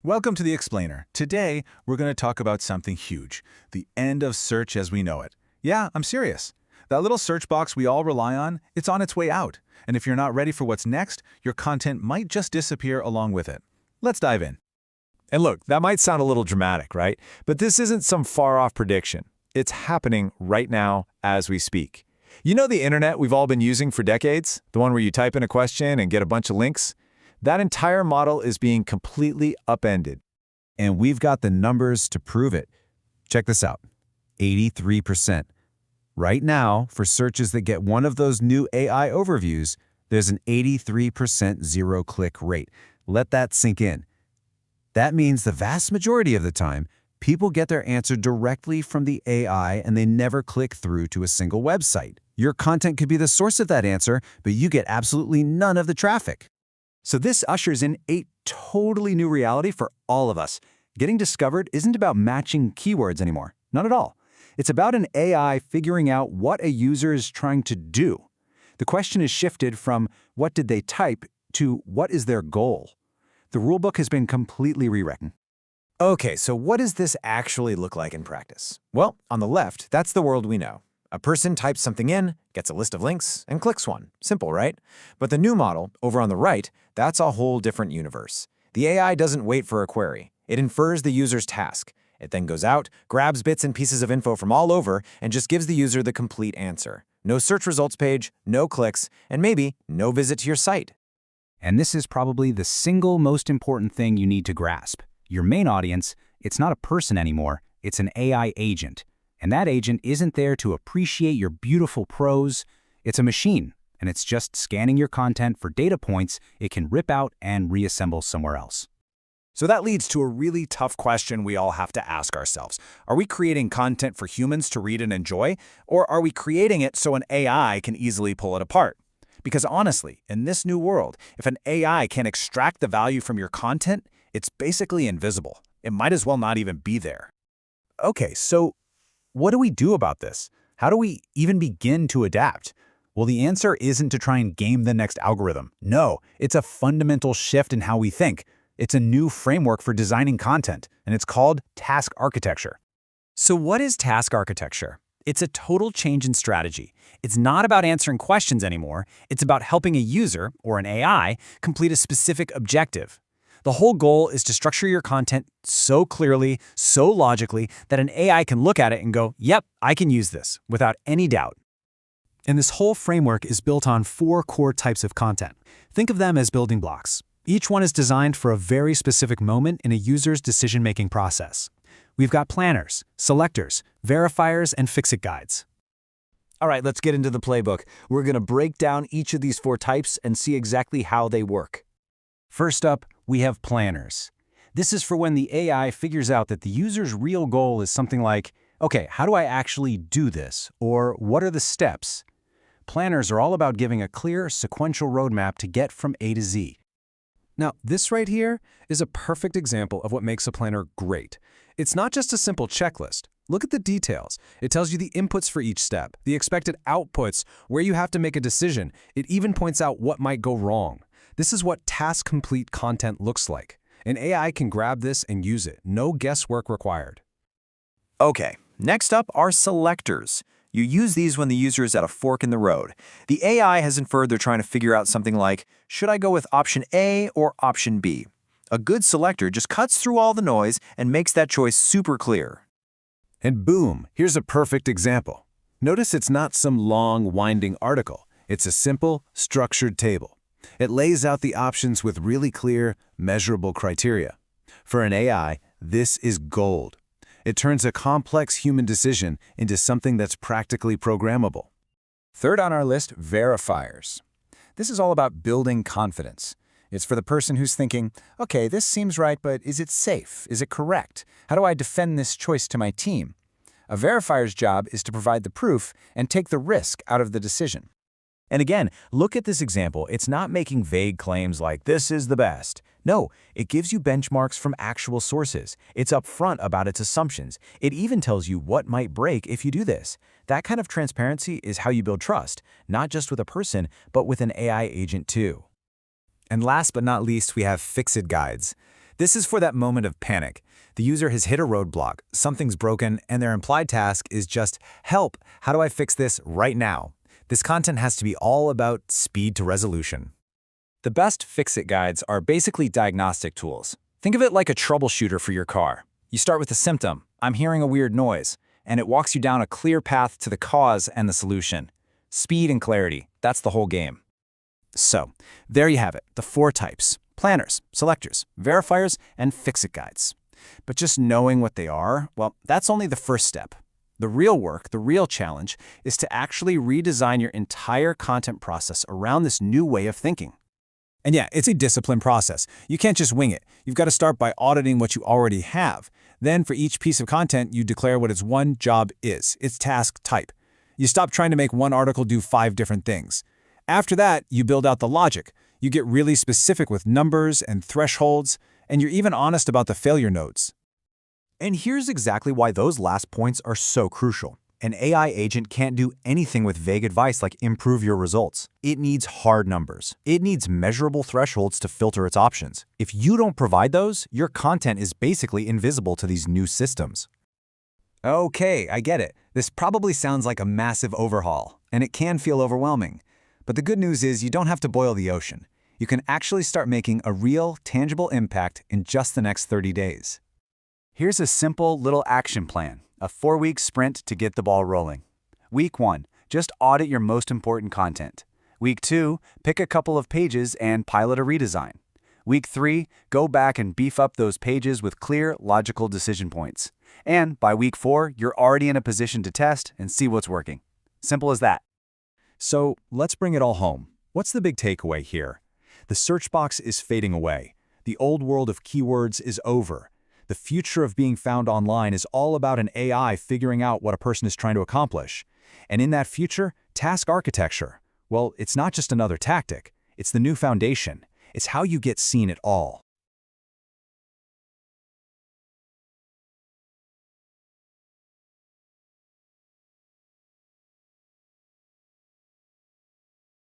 Welcome to The Explainer. Today, we're going to talk about something huge, the end of search as we know it. Yeah, I'm serious. That little search box we all rely on, it's on its way out. And if you're not ready for what's next, your content might just disappear along with it. Let's dive in. And look, that might sound a little dramatic, right? But this isn't some far-off prediction. It's happening right now as we speak. You know the internet we've all been using for decades? The one where you type in a question and get a bunch of links? That entire model is being completely upended. And we've got the numbers to prove it. Check this out, 83%. Right now, for searches that get one of those new AI overviews, there's an 83% zero-click rate. Let that sink in. That means the vast majority of the time, people get their answer directly from the AI and they never click through to a single website. Your content could be the source of that answer, but you get absolutely none of the traffic. So this ushers in a totally new reality for all of us. Getting discovered isn't about matching keywords anymore. Not at all. It's about an AI figuring out what a user is trying to do. The question is shifted from what did they type to what is their goal. The rulebook has been completely rewritten. Okay, so what does this actually look like in practice? Well, on the left, that's the world we know. A person types something in, gets a list of links, and clicks one. Simple, right? But the new model, over on the right, that's a whole different universe. The AI doesn't wait for a query. It infers the user's task. It then goes out, grabs bits and pieces of info from all over, and just gives the user the complete answer. No search results page, no clicks, and maybe no visit to your site. And this is probably the single most important thing you need to grasp. Your main audience, it's not a person anymore, it's an AI agent. And that agent isn't there to appreciate your beautiful prose. It's a machine, and it's just scanning your content for data points it can rip out and reassemble somewhere else. So that leads to a really tough question we all have to ask ourselves. Are we creating content for humans to read and enjoy, or are we creating it so an AI can easily pull it apart? Because honestly, in this new world, if an AI can extract the value from your content, it's basically invisible. It might as well not even be there. Okay, so what do we do about this? How do we even begin to adapt? Well, the answer isn't to try and game the next algorithm. No, it's a fundamental shift in how we think. It's a new framework for designing content, and it's called task architecture. So what is task architecture? It's a total change in strategy. It's not about answering questions anymore. It's about helping a user, or an AI, complete a specific objective. The whole goal is to structure your content so clearly, so logically, that an AI can look at it and go, yep, I can use this, without any doubt. And this whole framework is built on 4 core types of content. Think of them as building blocks. Each one is designed for a very specific moment in a user's decision-making process. We've got planners, selectors, verifiers, and fix-it guides. All right, let's get into the playbook. We're going to break down each of these 4 types and see exactly how they work. First up, we have planners. This is for when the AI figures out that the user's real goal is something like, okay, how do I actually do this? Or what are the steps? Planners are all about giving a clear, sequential roadmap to get from A to Z. Now, this right here is a perfect example of what makes a planner great. It's not just a simple checklist. Look at the details. It tells you the inputs for each step, the expected outputs, where you have to make a decision. It even points out what might go wrong. This is what task-complete content looks like. An AI can grab this and use it. No guesswork required. Okay, next up are selectors. You use these when the user is at a fork in the road. The AI has inferred they're trying to figure out something like, should I go with option A or option B? A good selector just cuts through all the noise and makes that choice super clear. And boom, here's a perfect example. Notice it's not some long, winding article. It's a simple, structured table. It lays out the options with really clear, measurable criteria. For an AI, this is gold. It turns a complex human decision into something that's practically programmable. Third on our list, verifiers. This is all about building confidence. It's for the person who's thinking, okay, this seems right, but is it safe? Is it correct? How do I defend this choice to my team? A verifier's job is to provide the proof and take the risk out of the decision. And again, look at this example. It's not making vague claims like, this is the best. No, it gives you benchmarks from actual sources. It's upfront about its assumptions. It even tells you what might break if you do this. That kind of transparency is how you build trust, not just with a person, but with an AI agent too. And last but not least, we have fix-it guides. This is for that moment of panic. The user has hit a roadblock, something's broken, and their implied task is just, help, how do I fix this right now? This content has to be all about speed to resolution. The best fix-it guides are basically diagnostic tools. Think of it like a troubleshooter for your car. You start with a symptom, I'm hearing a weird noise, and it walks you down a clear path to the cause and the solution. Speed and clarity, that's the whole game. So, there you have it, the 4 types: planners, selectors, verifiers, and fix-it guides. But just knowing what they are, well, that's only the first step. The real work, the real challenge, is to actually redesign your entire content process around this new way of thinking. And yeah, it's a disciplined process. You can't just wing it. You've got to start by auditing what you already have. Then for each piece of content, you declare what its one job is, its task type. You stop trying to make one article do 5 different things. After that, you build out the logic. You get really specific with numbers and thresholds, and you're even honest about the failure nodes. And here's exactly why those last points are so crucial. An AI agent can't do anything with vague advice like improve your results. It needs hard numbers. It needs measurable thresholds to filter its options. If you don't provide those, your content is basically invisible to these new systems. Okay, I get it. This probably sounds like a massive overhaul, and it can feel overwhelming. But the good news is you don't have to boil the ocean. You can actually start making a real, tangible impact in just the next 30 days. Here's a simple little action plan, a 4-week sprint to get the ball rolling. Week 1, just audit your most important content. Week 2, pick a couple of pages and pilot a redesign. Week 3, go back and beef up those pages with clear, logical decision points. And by week 4, you're already in a position to test and see what's working. Simple as that. So let's bring it all home. What's the big takeaway here? The search box is fading away. The old world of keywords is over. The future of being found online is all about an AI figuring out what a person is trying to accomplish. And in that future, task architecture, well, it's not just another tactic. It's the new foundation. It's how you get seen at all.